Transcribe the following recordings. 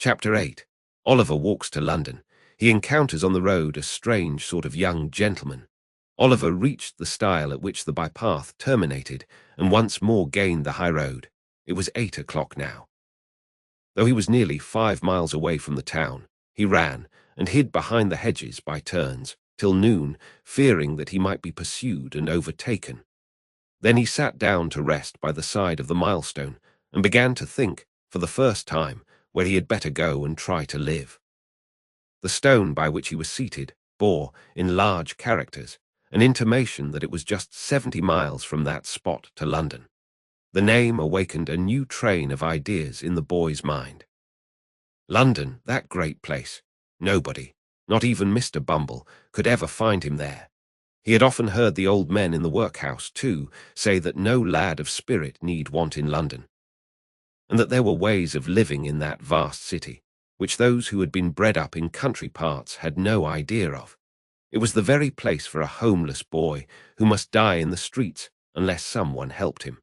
Chapter 8. Oliver walks to London. He encounters on the road a strange sort of young gentleman. Oliver reached the stile at which the bypath terminated and once more gained the high road. It was 8 o'clock now. Though he was nearly 5 miles away from the town, he ran and hid behind the hedges by turns, till noon, fearing that he might be pursued and overtaken. Then he sat down to rest by the side of the milestone and began to think, for the first time, where he had better go and try to live. The stone by which he was seated bore, in large characters, an intimation that it was just 70 miles from that spot to London. The name awakened a new train of ideas in the boy's mind. London, that great place. Nobody, not even Mr. Bumble, could ever find him there. He had often heard the old men in the workhouse, too, say that no lad of spirit need want in London, and that there were ways of living in that vast city, which those who had been bred up in country parts had no idea of. It was the very place for a homeless boy who must die in the streets unless someone helped him.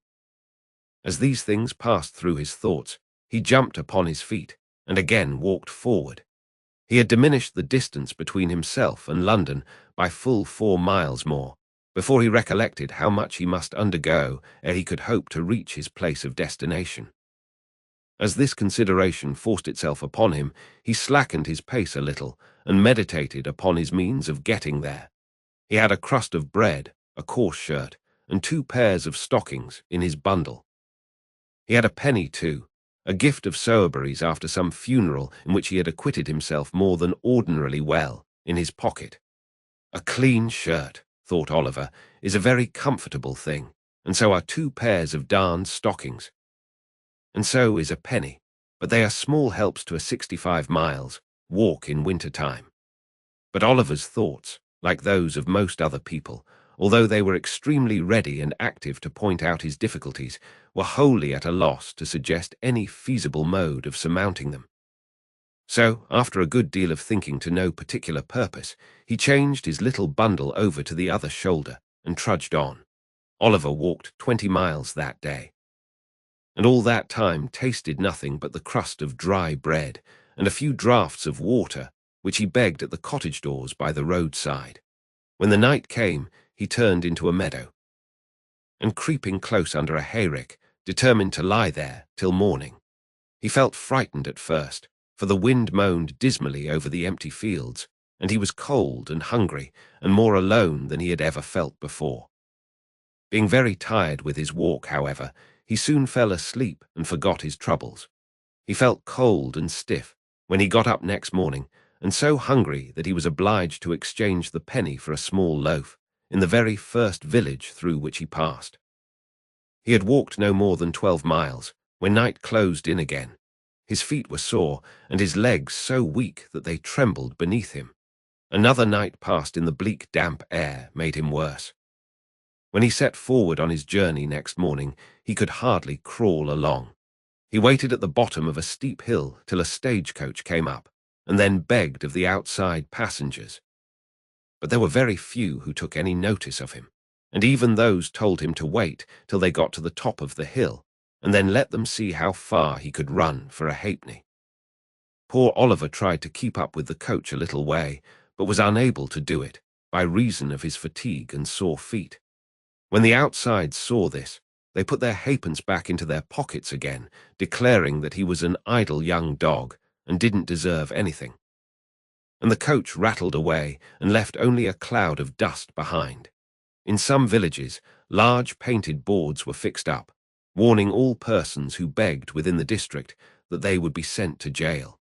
As these things passed through his thoughts, he jumped upon his feet and again walked forward. He had diminished the distance between himself and London by full 4 miles more, before he recollected how much he must undergo ere he could hope to reach his place of destination. As this consideration forced itself upon him, he slackened his pace a little and meditated upon his means of getting there. He had a crust of bread, a coarse shirt, and 2 pairs of stockings in his bundle. He had a penny, too, a gift of Sowerberry's after some funeral in which he had acquitted himself more than ordinarily well, in his pocket. A clean shirt, thought Oliver, is a very comfortable thing, and so are 2 pairs of darned stockings. And so is a penny, but they are small helps to a 65 miles walk in winter time. But Oliver's thoughts, like those of most other people, although they were extremely ready and active to point out his difficulties, were wholly at a loss to suggest any feasible mode of surmounting them. So, after a good deal of thinking to no particular purpose, he changed his little bundle over to the other shoulder and trudged on. Oliver walked 20 miles that day, and all that time tasted nothing but the crust of dry bread and a few draughts of water which he begged at the cottage doors by the roadside. When the night came, he turned into a meadow, and creeping close under a hayrick, determined to lie there till morning. He felt frightened at first, for the wind moaned dismally over the empty fields, and he was cold and hungry and more alone than he had ever felt before. Being very tired with his walk, however, he soon fell asleep and forgot his troubles. He felt cold and stiff when he got up next morning, and so hungry that he was obliged to exchange the penny for a small loaf in the very first village through which he passed. He had walked no more than 12 miles when night closed in again. His feet were sore and his legs so weak that they trembled beneath him. Another night passed in the bleak, damp air made him worse. When he set forward on his journey next morning, he could hardly crawl along. He waited at the bottom of a steep hill till a stagecoach came up, and then begged of the outside passengers. But there were very few who took any notice of him, and even those told him to wait till they got to the top of the hill, and then let them see how far he could run for a halfpenny. Poor Oliver tried to keep up with the coach a little way, but was unable to do it, by reason of his fatigue and sore feet. When the outsides saw this, they put their halfpence back into their pockets again, declaring that he was an idle young dog and didn't deserve anything. And the coach rattled away and left only a cloud of dust behind. In some villages, large painted boards were fixed up, warning all persons who begged within the district that they would be sent to jail.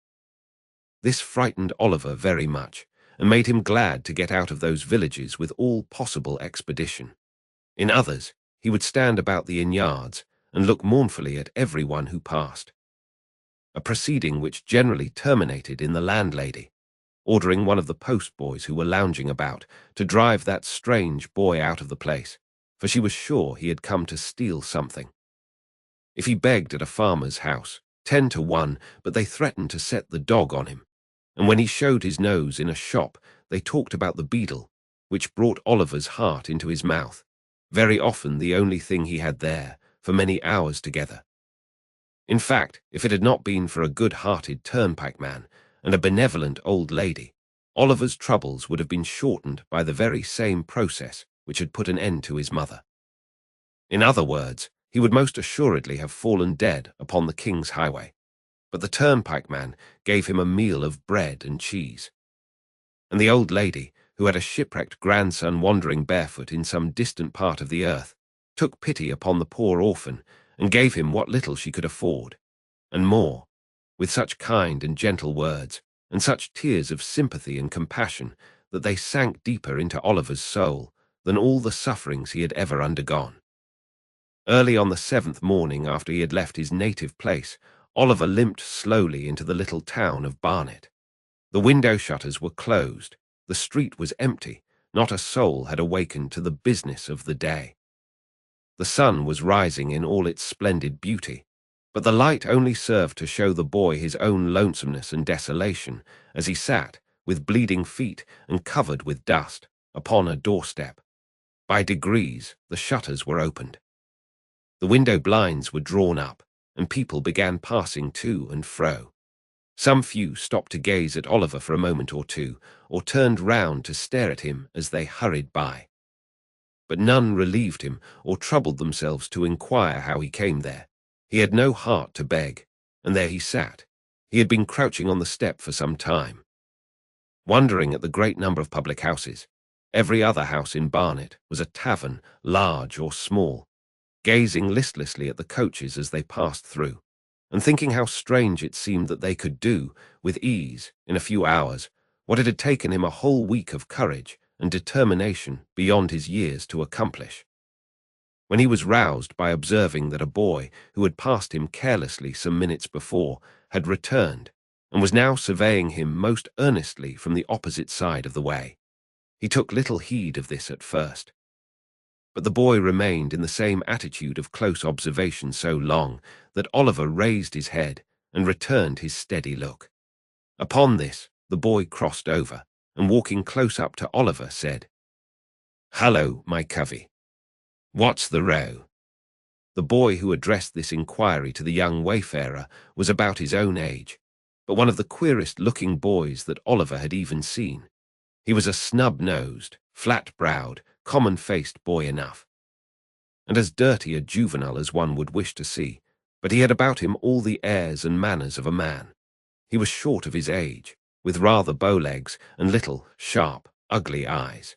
This frightened Oliver very much, and made him glad to get out of those villages with all possible expedition. In others, he would stand about the inn-yards and look mournfully at every one who passed, a proceeding which generally terminated in the landlady ordering one of the postboys who were lounging about to drive that strange boy out of the place, for she was sure he had come to steal something. If he begged at a farmer's house, 10 to 1, but they threatened to set the dog on him, and when he showed his nose in a shop, they talked about the beadle, which brought Oliver's heart into his mouth, very often the only thing he had there, for many hours together. In fact, if it had not been for a good-hearted turnpike man and a benevolent old lady, Oliver's troubles would have been shortened by the very same process which had put an end to his mother. In other words, he would most assuredly have fallen dead upon the king's highway, but the turnpike man gave him a meal of bread and cheese. And the old lady, who had a shipwrecked grandson wandering barefoot in some distant part of the earth, took pity upon the poor orphan and gave him what little she could afford, and more, with such kind and gentle words, and such tears of sympathy and compassion that they sank deeper into Oliver's soul than all the sufferings he had ever undergone. Early on the 7th morning after he had left his native place, Oliver limped slowly into the little town of Barnet. The window shutters were closed, the street was empty, not a soul had awakened to the business of the day. The sun was rising in all its splendid beauty, but the light only served to show the boy his own lonesomeness and desolation as he sat, with bleeding feet and covered with dust, upon a doorstep. By degrees the shutters were opened. The window blinds were drawn up, and people began passing to and fro. Some few stopped to gaze at Oliver for a moment or two, or turned round to stare at him as they hurried by. But none relieved him or troubled themselves to inquire how he came there. He had no heart to beg, and there he sat. He had been crouching on the step for some time. Wondering at the great number of public houses, every other house in Barnet was a tavern, large or small, gazing listlessly at the coaches as they passed through, and thinking how strange it seemed that they could do, with ease, in a few hours, what it had taken him a whole week of courage and determination beyond his years to accomplish. When he was roused by observing that a boy who had passed him carelessly some minutes before had returned, and was now surveying him most earnestly from the opposite side of the way, he took little heed of this at first. But the boy remained in the same attitude of close observation so long that Oliver raised his head and returned his steady look. Upon this, the boy crossed over, and walking close up to Oliver said, "Hallo, my covey. What's the row?" The boy who addressed this inquiry to the young wayfarer was about his own age, but one of the queerest-looking boys that Oliver had even seen. He was a snub-nosed, flat-browed, common-faced boy enough, and as dirty a juvenile as one would wish to see, but he had about him all the airs and manners of a man. He was short of his age, with rather bow legs and little, sharp, ugly eyes.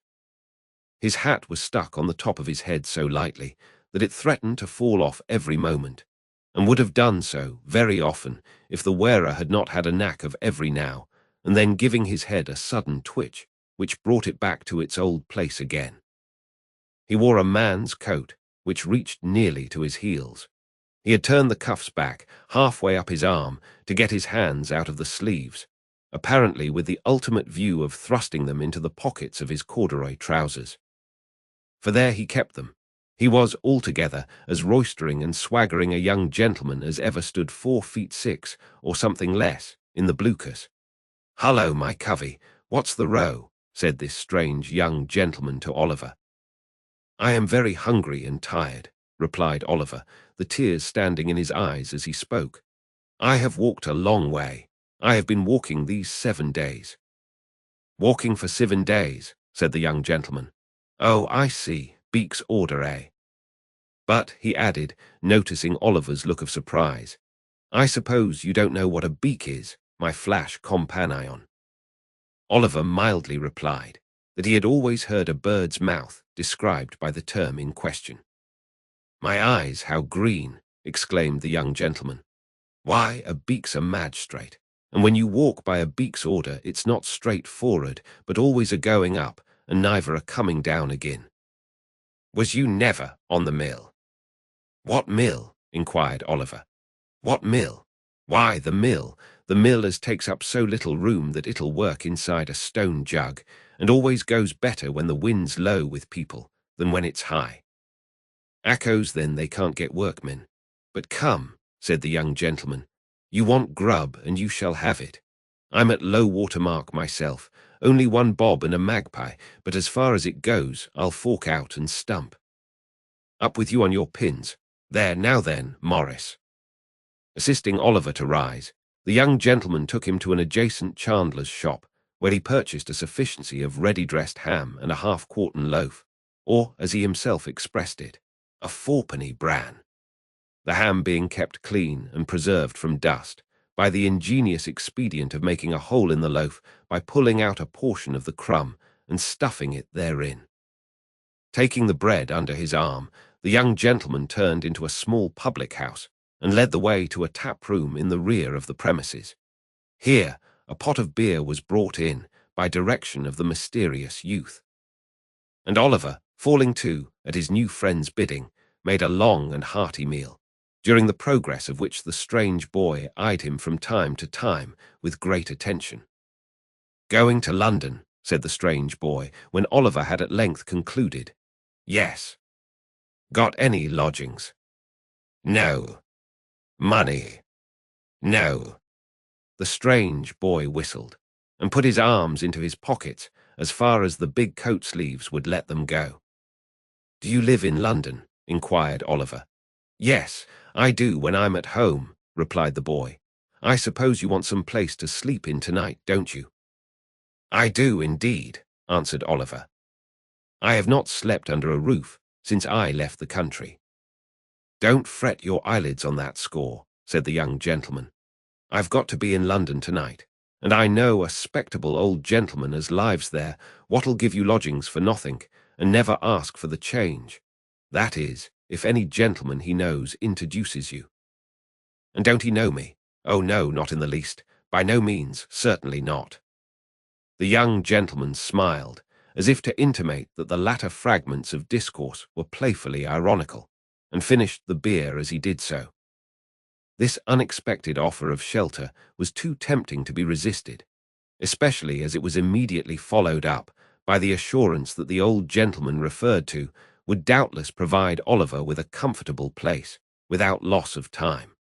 His hat was stuck on the top of his head so lightly that it threatened to fall off every moment, and would have done so very often if the wearer had not had a knack of every now and then giving his head a sudden twitch, which brought it back to its old place again. He wore a man's coat, which reached nearly to his heels. He had turned the cuffs back, halfway up his arm, to get his hands out of the sleeves, apparently with the ultimate view of thrusting them into the pockets of his corduroy trousers. For there he kept them. He was altogether as roistering and swaggering a young gentleman as ever stood 4 feet 6, or something less, in the bluchers. "Hullo, my covey, what's the row?" said this strange young gentleman to Oliver. "I am very hungry and tired," replied Oliver, the tears standing in his eyes as he spoke. "I have walked a long way. I have been walking these 7 days." "Walking for 7 days," said the young gentleman. "Oh, I see. Beak's order, eh? But," he added, noticing Oliver's look of surprise, "I suppose you don't know what a beak is, my flash companion." Oliver mildly replied that he had always heard a bird's mouth described by the term in question. "My eyes, how green!" exclaimed the young gentleman. "Why, a beak's a magistrate, and when you walk by a beak's order it's not straight forward, but always a going up, and neither a coming down again." "Was you never on the mill?" "What mill?" inquired Oliver. "What mill? Why, the mill as takes up so little room that it'll work inside a stone jug, and always goes better when the wind's low with people than when it's high. Echoes, then they can't get workmen. But come," said the young gentleman, "you want grub, and you shall have it. I'm at low water mark myself, only 1 bob and a magpie, but as far as it goes, I'll fork out and stump. Up with you on your pins. There, now then, Morris." Assisting Oliver to rise, the young gentleman took him to an adjacent chandler's shop, where he purchased a sufficiency of ready-dressed ham and a half-quartern loaf, or, as he himself expressed it, a fourpenny bran. The ham being kept clean and preserved from dust by the ingenious expedient of making a hole in the loaf by pulling out a portion of the crumb and stuffing it therein. Taking the bread under his arm, the young gentleman turned into a small public house and led the way to a tap room in the rear of the premises. Here, a pot of beer was brought in by direction of the mysterious youth. And Oliver, falling to at his new friend's bidding, made a long and hearty meal, during the progress of which the strange boy eyed him from time to time with great attention. "Going to London," said the strange boy, when Oliver had at length concluded. "Yes." "Got any lodgings?" "No." "Money?" "No." The strange boy whistled, and put his arms into his pockets as far as the big coat sleeves would let them go. "Do you live in London?" inquired Oliver. "Yes, I do when I'm at home," replied the boy. "I suppose you want some place to sleep in tonight, don't you?" "I do indeed," answered Oliver. "I have not slept under a roof since I left the country." "Don't fret your eyelids on that score," said the young gentleman. "I've got to be in London tonight, and I know a spectable old gentleman as lives there what'll give you lodgings for nothink and never ask for the change. That is, if any gentleman he knows introduces you." "And don't he know me?" "Oh no, not in the least. By no means, certainly not." The young gentleman smiled, as if to intimate that the latter fragments of discourse were playfully ironical, and finished the beer as he did so. This unexpected offer of shelter was too tempting to be resisted, especially as it was immediately followed up by the assurance that the old gentleman referred to would doubtless provide Oliver with a comfortable place, without loss of time.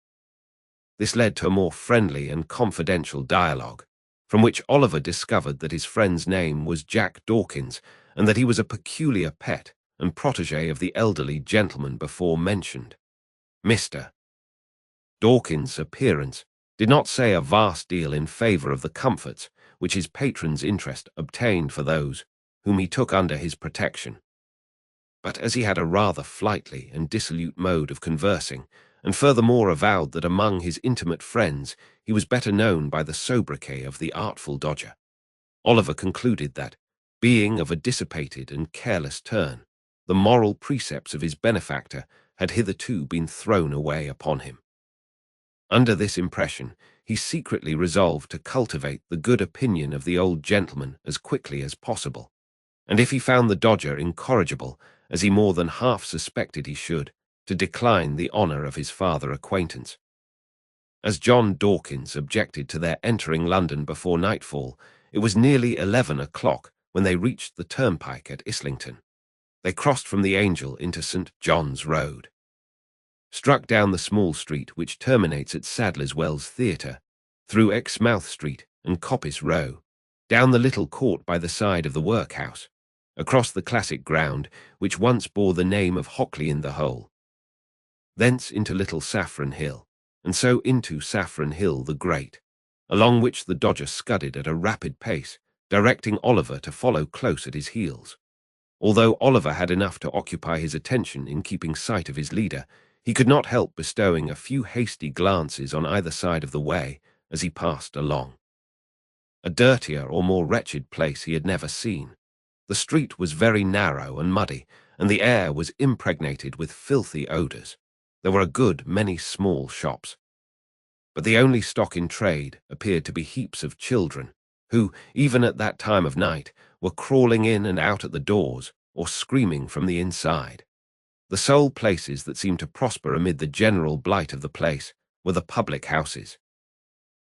This led to a more friendly and confidential dialogue, from which Oliver discovered that his friend's name was Jack Dawkins, and that he was a peculiar pet and protégé of the elderly gentleman before mentioned. Mr. Dawkins' appearance did not say a vast deal in favour of the comforts which his patron's interest obtained for those whom he took under his protection. But as he had a rather flighty and dissolute mode of conversing, and furthermore avowed that among his intimate friends he was better known by the sobriquet of the Artful Dodger, Oliver concluded that, being of a dissipated and careless turn, the moral precepts of his benefactor had hitherto been thrown away upon him. Under this impression, he secretly resolved to cultivate the good opinion of the old gentleman as quickly as possible, and if he found the Dodger incorrigible, as he more than half suspected he should, to decline the honour of his farther acquaintance. As John Dawkins objected to their entering London before nightfall, it was nearly 11 o'clock when they reached the turnpike at Islington. They crossed from the Angel into St. John's Road, struck down the small street which terminates at Sadler's Wells Theatre, through Exmouth Street and Coppice Row, down the little court by the side of the workhouse, across the classic ground which once bore the name of Hockley in the Hole, thence into Little Saffron Hill, and so into Saffron Hill the Great, along which the Dodger scudded at a rapid pace, directing Oliver to follow close at his heels. Although Oliver had enough to occupy his attention in keeping sight of his leader, he could not help bestowing a few hasty glances on either side of the way as he passed along. A dirtier or more wretched place he had never seen. The street was very narrow and muddy, and the air was impregnated with filthy odours. There were a good many small shops, but the only stock in trade appeared to be heaps of children, who, even at that time of night, were crawling in and out at the doors or screaming from the inside. The sole places that seemed to prosper amid the general blight of the place were the public houses,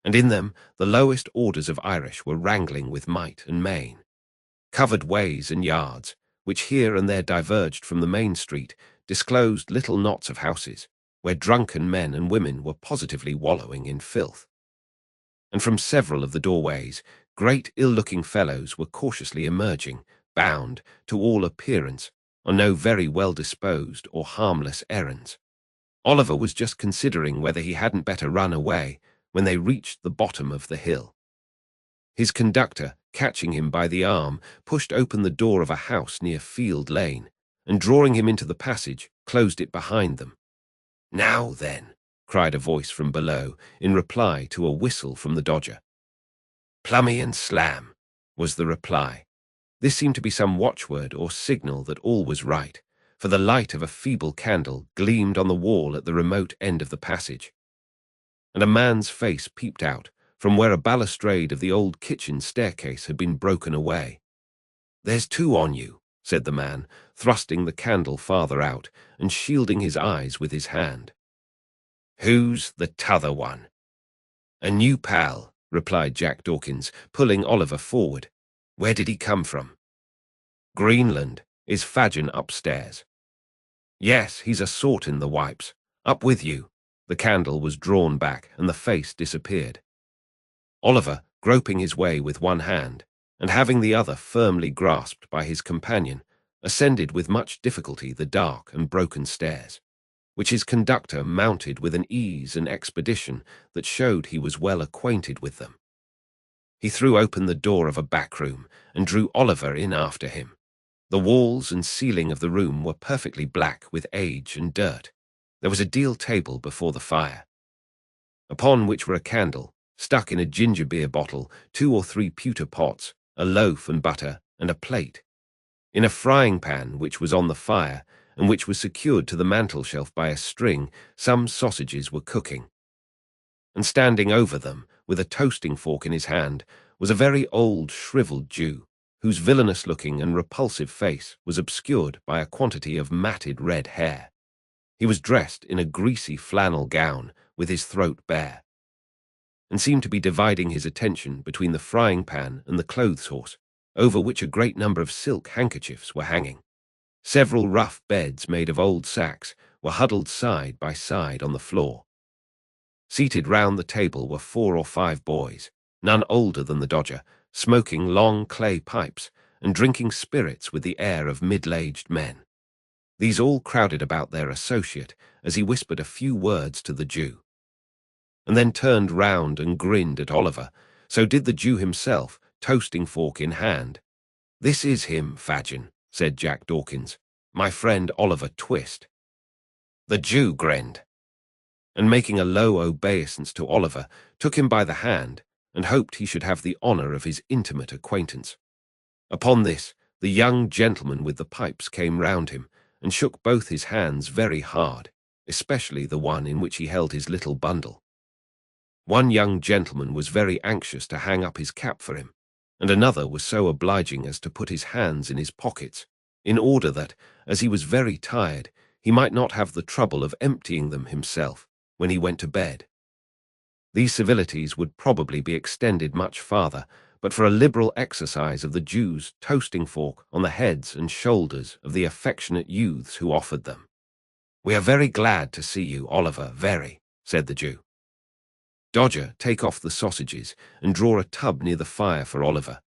and in them the lowest orders of Irish were wrangling with might and main. Covered ways and yards, which here and there diverged from the main street, disclosed little knots of houses, where drunken men and women were positively wallowing in filth. And from several of the doorways, great ill-looking fellows were cautiously emerging, bound, to all appearance, on no very well-disposed or harmless errands. Oliver was just considering whether he hadn't better run away when they reached the bottom of the hill. His conductor, catching him by the arm, pushed open the door of a house near Field Lane, and drawing him into the passage, closed it behind them. "Now then," cried a voice from below, in reply to a whistle from the Dodger. "Plummy and slam," was the reply. This seemed to be some watchword or signal that all was right, for the light of a feeble candle gleamed on the wall at the remote end of the passage, and a man's face peeped out from where a balustrade of the old kitchen staircase had been broken away. "There's two on you," said the man, thrusting the candle farther out and shielding his eyes with his hand. "Who's the t'other one?" "A new pal," replied Jack Dawkins, pulling Oliver forward. "Where did he come from?" "Greenland. Is Fagin upstairs?" "Yes, he's a sort in the wipes. Up with you." The candle was drawn back and the face disappeared. Oliver, groping his way with one hand, and having the other firmly grasped by his companion, ascended with much difficulty the dark and broken stairs, which his conductor mounted with an ease and expedition that showed he was well acquainted with them. He threw open the door of a back room and drew Oliver in after him. The walls and ceiling of the room were perfectly black with age and dirt. There was a deal table before the fire, upon which were a candle, stuck in a ginger beer bottle, 2 or 3 pewter pots, a loaf and butter, and a plate. In a frying pan which was on the fire, and which was secured to the mantel-shelf by a string, some sausages were cooking. And standing over them, with a toasting fork in his hand, was a very old, shriveled Jew, whose villainous-looking and repulsive face was obscured by a quantity of matted red hair. He was dressed in a greasy flannel gown, with his throat bare, and seemed to be dividing his attention between the frying pan and the clothes horse, over which a great number of silk handkerchiefs were hanging. Several rough beds made of old sacks were huddled side by side on the floor. Seated round the table were 4 or 5 boys, none older than the Dodger, smoking long clay pipes and drinking spirits with the air of middle-aged men. These all crowded about their associate as he whispered a few words to the Jew, and then turned round and grinned at Oliver. So did the Jew himself, toasting fork in hand. "This is him, Fagin," said Jack Dawkins, "my friend Oliver Twist." The Jew grinned, and making a low obeisance to Oliver, took him by the hand and hoped he should have the honour of his intimate acquaintance. Upon this, the young gentleman with the pipes came round him and shook both his hands very hard, especially the one in which he held his little bundle. One young gentleman was very anxious to hang up his cap for him, and another was so obliging as to put his hands in his pockets, in order that, as he was very tired, he might not have the trouble of emptying them himself when he went to bed. These civilities would probably be extended much farther, but for a liberal exercise of the Jew's toasting fork on the heads and shoulders of the affectionate youths who offered them. "We are very glad to see you, Oliver, very," said the Jew. "Dodger, take off the sausages and draw a tub near the fire for Oliver.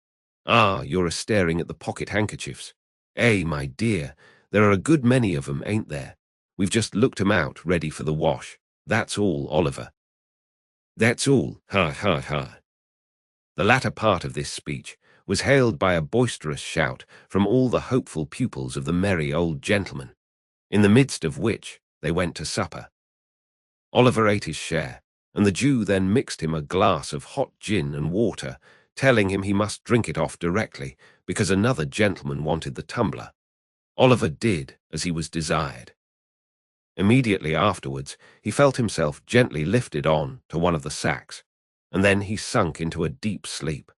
Ah, you're a-staring at the pocket handkerchiefs. My dear, there are a good many of 'em, ain't there? We've just looked 'em out, ready for the wash. That's all, Oliver." "That's all, ha, ha, ha." The latter part of this speech was hailed by a boisterous shout from all the hopeful pupils of the merry old gentleman, in the midst of which they went to supper. Oliver ate his share, and the Jew then mixed him a glass of hot gin and water, telling him he must drink it off directly, because another gentleman wanted the tumbler. Oliver did as he was desired. Immediately afterwards, he felt himself gently lifted on to one of the sacks, and then he sunk into a deep sleep.